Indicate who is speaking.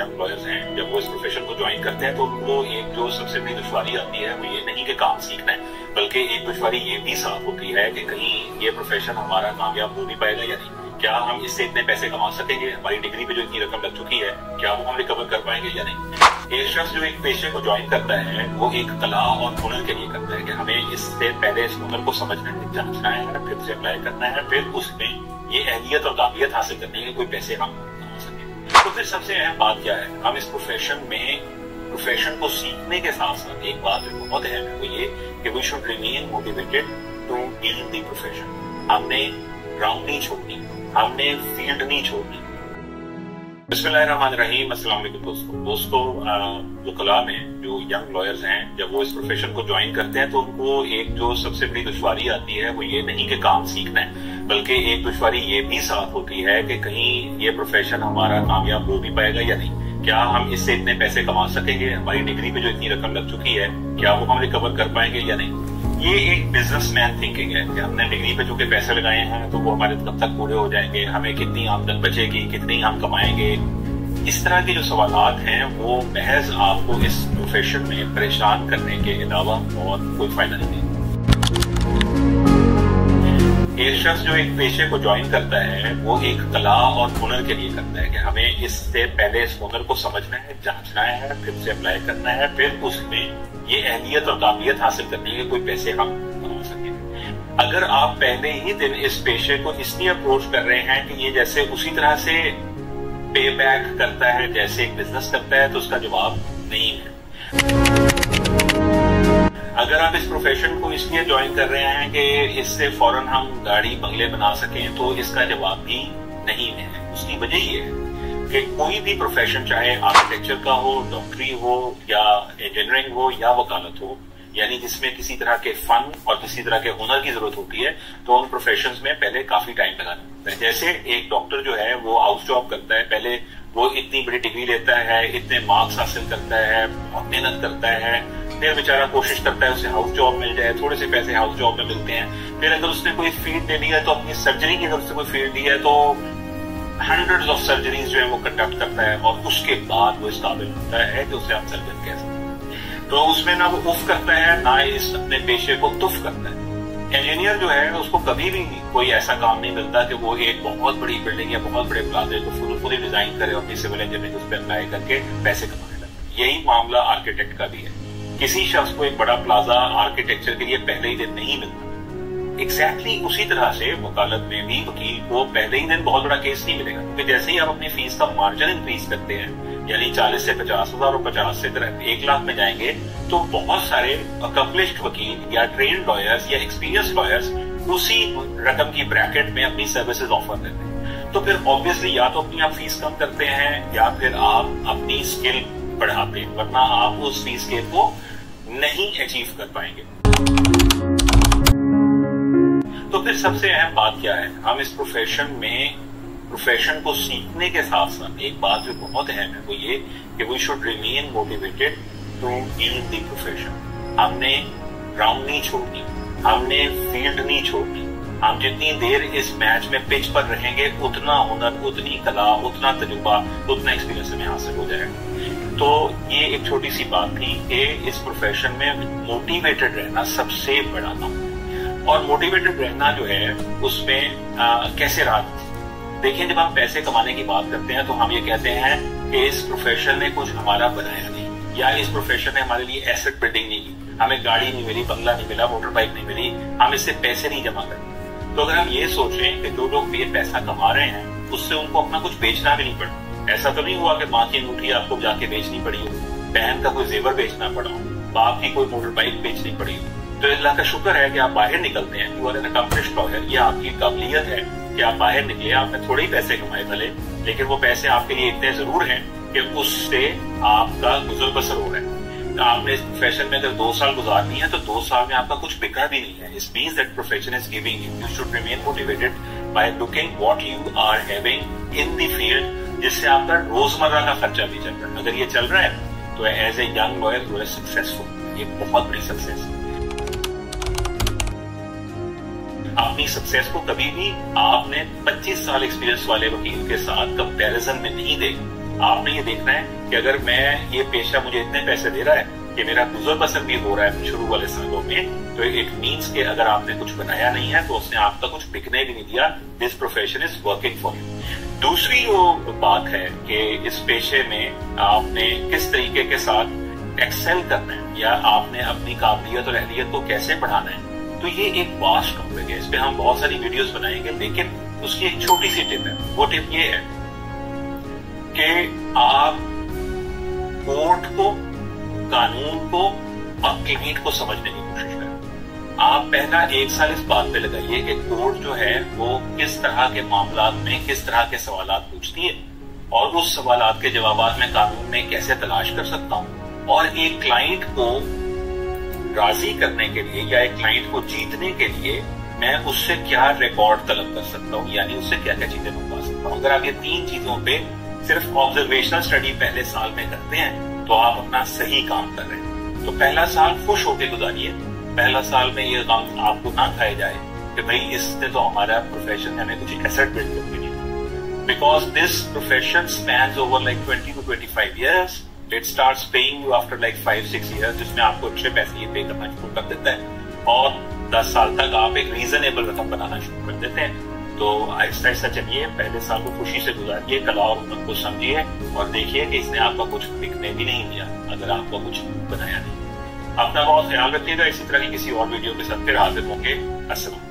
Speaker 1: Young lawyers हैं, जब वो इस प्रोफेशन को ज्वाइन करते हैं तो उनको एक जो सबसे बड़ी दुश्वारी आती है वो ये नहीं कि काम सीखना है, बल्कि एक दुश्वारी ये भी साफ होती है कि कहीं ये प्रोफेशन हमारा कामयाब हो भी पाएगा या नहीं, क्या हम इससे इतने पैसे कमा सकेंगे, हमारी डिग्री पे जो इतनी रकम लग चुकी है क्या वो हम रिकवर कर पाएंगे या नहीं। एक शख्स जो एक पेशे को ज्वाइन करता है वो एक कला और हुनर के लिए करता है कि हमें इससे पहले इस हुनर को समझना है, जांचना है, फिर से अप्लाई करना है, फिर उसमें ये अहलियत और काबिलियत हासिल करने के कोई पैसे हम कमा सकें। तो फिर सबसे अहम बात क्या है, हम इस प्रोफेशन को सीखने के साथ साथ एक बात जो बहुत अहम है वो ये कि we should remain motivated to in the profession. हमने ग्राउंड नहीं छोड़नी, हमने फील्ड नहीं छोड़नी। बिस्मिल्लाहिर्रहमानिर्रहीम, अस्सलाम वालेकुम दोस्तों, वकला में जो यंग लॉयर्स हैं जब वो इस प्रोफेशन को ज्वाइन करते हैं तो उनको एक जो सबसे बड़ी दुश्वारी आती है वो ये नहीं कि काम सीखना है, बल्कि एक दुश्वारी ये भी साथ होती है कि कहीं ये प्रोफेशन हमारा कामयाब हो भी पाएगा या नहीं, क्या हम इससे इतने पैसे कमा सकेंगे, हमारी डिग्री पे जो इतनी रकम लग चुकी है क्या वो हम रिकवर कर पाएंगे या नहीं। ये एक बिजनेसमैन थिंकिंग है कि हमने डिग्री पे चूंकि पैसे लगाए हैं तो वो हमारे कब तक पूरे हो जाएंगे, हमें कितनी आमदन बचेगी, कितनी हम कमाएंगे। इस तरह के जो सवालात हैं वो महज आपको इस प्रोफेशन में परेशान करने के अलावा और कोई फायदा नहीं देगा। एक शख्स जो एक पेशे को ज्वाइन करता है वो एक कला और हुनर के लिए करता है कि हमें इससे पहले इस हुनर को समझना है, जांचना है, फिर से अप्लाई करना है, फिर उसमें ये अहलियत और काबिलियत हासिल करने के कोई पैसे हम कमा सकें। अगर आप पहले ही दिन इस पेशे को इसलिए अप्रोच कर रहे हैं कि ये जैसे उसी तरह से पे बैक करता है जैसे एक बिजनेस करता है, तो उसका जवाब नहीं है। अगर आप इस प्रोफेशन को इसलिए ज्वाइन कर रहे हैं कि इससे फौरन हम गाड़ी बंगले बना सकें, तो इसका जवाब भी नहीं है। उसकी वजह ये है कि कोई भी प्रोफेशन, चाहे आर्किटेक्चर का हो, डॉक्टरी हो या इंजीनियरिंग हो या वकालत हो, यानी जिसमें किसी तरह के फन और किसी तरह के हुनर की जरूरत होती है, तो उन प्रोफेशंस में पहले काफी टाइम लगाना होता है। जैसे एक डॉक्टर जो है वो हाउस जॉब करता है, पहले वो इतनी बड़ी डिग्री लेता है, इतने मार्क्स हासिल करता है, बहुत मेहनत करता है, फिर बेचारा कोशिश करता है उसे हाउस जॉब मिल जाए, थोड़े से पैसे हाउस जॉब में मिलते हैं। फिर अगर उसने कोई फील्ड ले लिया है तो अपनी सर्जरी की अगर उसने कोई फील्ड ली है तो हंड्रेड्स ऑफ सर्जरीज जो है वो कंडक्ट करता है और उसके बाद वो इस काबिल होता है कि उसे हम सर्जन कह सकते हैं। तो उसमें ना वो उफ करता है ना इस अपने पेशे को तुफ करता है। इंजीनियर जो है उसको कभी भी कोई ऐसा काम नहीं मिलता कि वो एक बहुत बड़ी बिल्डिंग या बहुत बड़े प्लाजे को पूरी डिजाइन करे और अपनी सिविल इंजीनियरिंग उस पर अप्लाई करके पैसे कमाने लगे। यही मामला आर्किटेक्ट का भी है। किसी शख्स को एक बड़ा प्लाजा आर्किटेक्चर के लिए पहले ही दिन नहीं मिलता। एग्जैक्टली उसी तरह से वकालत में भी वकील को पहले ही दिन बहुत बड़ा केस नहीं मिलेगा, क्योंकि जैसे ही आप अपनी फीस का मार्जिन इंक्रीज करते हैं, यानी 40 से 50,000 और 50 से 1 लाख में जाएंगे, तो बहुत सारे अकम्पलिश्ड वकील या ट्रेन्ड लॉयर्स या एक्सपीरियंस लॉयर्स उसी रकम की ब्रैकेट में अपनी सर्विसेज ऑफर देते हैं। तो फिर ऑब्वियसली या तो अपनी आप फीस कम करते हैं या फिर आप अपनी स्किल बढ़ाते हैं, वरना आप उस फीस स्केल को नहीं अचीव कर पाएंगे। तो फिर सबसे अहम बात क्या है, हम इस प्रोफेशन को सीखने के साथ साथ एक बात जो बहुत अहम है वो ये कि we should remain motivated to in the profession. हमने ग्राउंड नहीं छोड़नी, हमने फील्ड नहीं छोड़नी। हम जितनी देर इस मैच में पिच पर रहेंगे उतना हुनर, उतनी कला, उतना तजुर्बा, उतना एक्सपीरियंस हमें हासिल हो जाएगा। तो ये एक छोटी सी बात थी कि इस प्रोफेशन में मोटिवेटेड रहना सबसे बड़ा काम। और मोटिवेटेड रहना जो है उसमें कैसे रहा, देखिए जब हम पैसे कमाने की बात करते हैं तो हम ये कहते हैं कि इस प्रोफेशन ने कुछ हमारा बनाया नहीं, या इस प्रोफेशन ने हमारे लिए एसेट बिल्डिंग नहीं की, हमें गाड़ी नहीं मिली, बंगला नहीं मिला, मोटर बाइक नहीं मिली, हम इससे पैसे नहीं जमा करते। तो अगर हम ये सोचें कि जो लोग ये पैसा कमा रहे हैं उससे उनको अपना कुछ बेचना भी नहीं पड़ा, ऐसा तो नहीं हुआ कि माँ की अंगूठी आपको जाके बेचनी पड़ी हो, बहन का कोई जेवर बेचना पड़ा हो, बाप की कोई मोटर बाइक बेचनी पड़ी हो, तो अल्लाह का शुक्र है कि आप बाहर निकलते हैं, you are an accomplished lawyer. ये आपकी काबिलियत है कि आप बाहर निकले, आपने थोड़े ही पैसे कमाए भले, लेकिन वो पैसे आपके लिए इतने जरूर हैं कि उससे आपका गुजर बसर हो रहा है। तो आपने इस प्रोफेशन में अगर 2 साल गुजारनी है तो 2 साल में आपका कुछ बिका भी नहीं है। It means that profession is giving you should remain motivated by looking what you are having in the field, जिससे आपका रोजमर्रा का खर्चा भी चल रहा है। अगर ये चल रहा है तो as a young lawyer you are successful. ये बहुत बड़ी सक्सेस है। अपनी सक्सेस को कभी भी आपने 25 साल एक्सपीरियंस वाले वकील के साथ कंपैरिजन में नहीं देखा। आपने ये देखना है कि अगर मैं ये पेशा मुझे इतने पैसे दे रहा है कि मेरा गुजर बसर भी हो रहा है शुरू वाले सालों में, तो इट मीन्स कि अगर आपने कुछ बनाया नहीं है तो उसने आपका कुछ बिकने भी नहीं दिया। This profession is working for you. दूसरी जो बात है कि इस पेशे में आपने किस तरीके के साथ एक्सेल करना है या आपने अपनी काबिलियत और अहलियत को कैसे बढ़ाना है, तो ये एक वास्ट टॉपिक है। इस पे हम बहुत सारी वीडियोस बनाएंगे, लेकिन उसकी एक छोटी सी टिप है। वो टिप ये है कि आप कोर्ट को, कानून को और क्लाइंट को समझने की कोशिश करें। आप पहला 1 साल इस बात पे लगाइए कि कोर्ट जो है वो किस तरह के मामलात में किस तरह के सवालात पूछती है और उस सवालात के जवाब मैं कानून में कैसे तलाश कर सकता हूं, और एक क्लाइंट को राजी करने के लिए या एक क्लाइंट को जीतने के लिए मैं उससे क्या रिकॉर्ड तलब कर सकता हूं, यानी उससे क्या क्या चीजें मंगवा सकता हूं। अगर आप ये 3 चीजों पे सिर्फ ऑब्जर्वेशनल स्टडी पहले साल में करते हैं तो आप अपना सही काम कर रहे हैं। तो पहला साल खुश होकर गुजारिए। पहला साल में ये काम आपको ना खाया जाए कि भाई इसने तो हमारा प्रोफेशन हमें कुछ एसेट बिल्ड करके दिया, because this profession spans over like 20 to 25 years. It starts paying you after like 5-6 years, जिसमें आपको अच्छे पैसे ये पे करना शुरू कर देता है और 10 साल तक आप एक रीजनेबल रकम बनाना शुरू कर देते हैं। तो आहिस्ता आहिस्ता चलिए, पहले साल को खुशी से गुजारिए, कला और हुनर को समझिए और देखिए कि इसने आपका कुछ बिकने भी नहीं दिया अगर आपका कुछ बनाया नहीं। अपना बहुत ख्याल रखिएगा। इसी तरह की किसी और वीडियो के साथ फिर हाजिर होंगे। अस्सलाम।